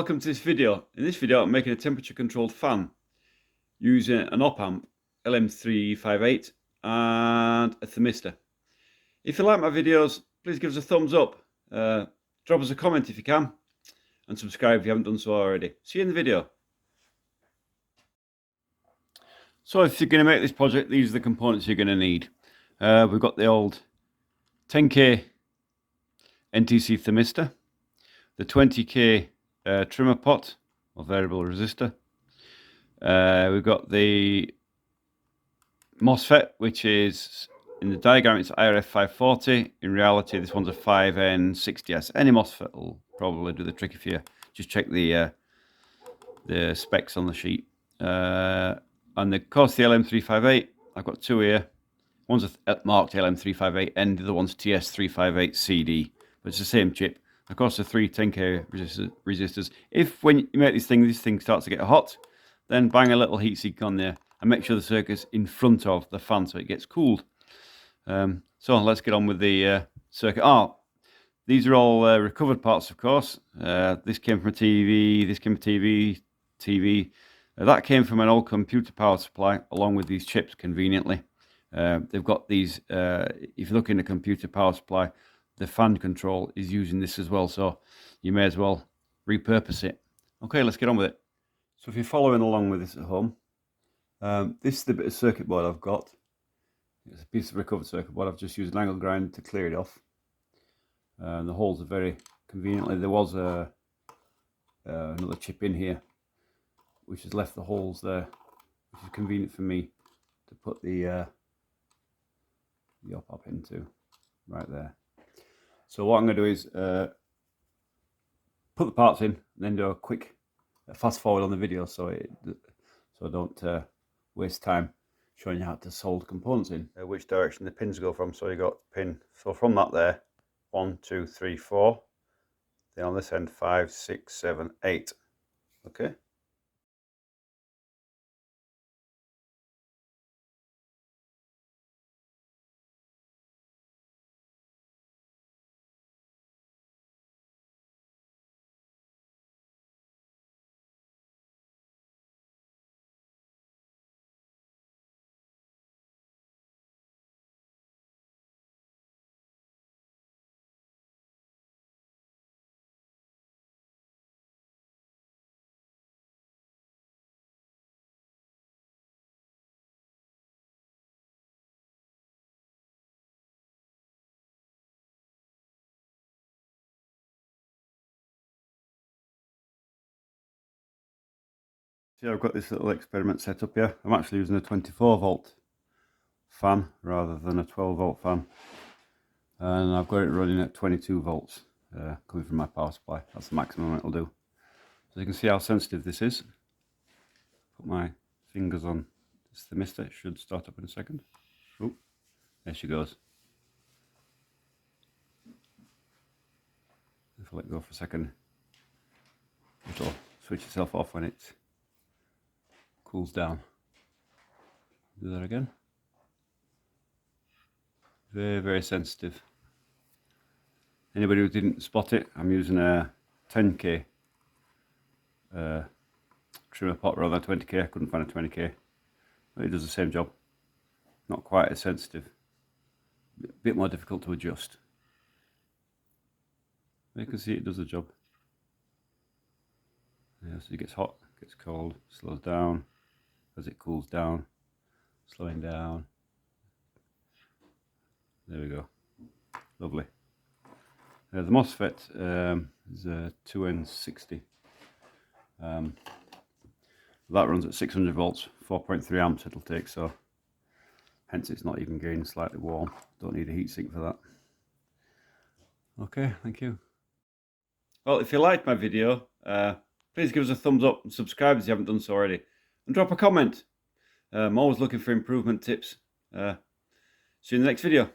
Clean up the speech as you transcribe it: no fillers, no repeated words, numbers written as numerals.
welcome to this video. In this video I'm making a temperature controlled fan using an op-amp LM358 and a thermistor. If you like my videos, please give us a thumbs up, drop us a comment if you can, and subscribe if you haven't done so already. See you in the video. So if you're going to make this project, these are the components you're going to need. We've got the old 10K NTC thermistor, the 20K trimmer pot or variable resistor. We've got the MOSFET, which is in the diagram it's IRF 540. In reality, this one's a 5N60S. Any MOSFET will probably do the trick if you just check the specs on the sheet. And of course the LM358, I've got two here. One's marked LM358 and the other one's TS358CD, but it's the same chip. Of course, the three 10K resistors. If when you make this thing starts to get hot, then bang a little heatsink on there and make sure the circuit's in front of the fan so it gets cooled. So let's get on with the circuit. These are all recovered parts, of course. This came from a TV, this came from a TV. That came from an old computer power supply along with these chips, conveniently. They've got these, if you look in the computer power supply, the fan control is using this as well, so you may as well repurpose it. Okay, let's get on with it. So if you're following along with this at home, this is the bit of circuit board I've got. It's a piece of recovered circuit board. I've just used an angle grinder to clear it off. The holes are very conveniently, there was another chip in here which has left the holes there, which is convenient for me to put the op-amp into right there. So what I'm going to do is put the parts in and then do a quick fast forward on the video so I don't waste time showing you how to solder components in, which direction the pins go from. So you got pin, so from that there, 1, 2, 3, 4, then on this end 5, 6, 7, 8. Okay. See, I've got this little experiment set up here. I'm actually using a 24 volt fan rather than a 12 volt fan, and I've got it running at 22 volts coming from my power supply. That's the maximum it'll do. So you can see how sensitive this is. Put my fingers on this thermistor. It should start up in a second. Oh, there she goes. If I let go for a second, it'll switch itself off when it cools down. Do that again. Very, very sensitive. Anybody who didn't spot it, I'm using a 10K trimmer pot rather than 20K. I couldn't find a 20K, but it does the same job. Not quite as sensitive. A bit more difficult to adjust. You can see it does the job. Yeah, so it gets hot, gets cold, slows down as it cools down, slowing down. There we go. Lovely. The MOSFET is a 2N60. That runs at 600 volts, 4.3 amps it'll take, so hence it's not even getting slightly warm. Don't need a heatsink for that. Okay, thank you. Well, if you liked my video, please give us a thumbs up and subscribe if you haven't done so already. And drop a comment. I'm always looking for improvement tips. See you in the next video.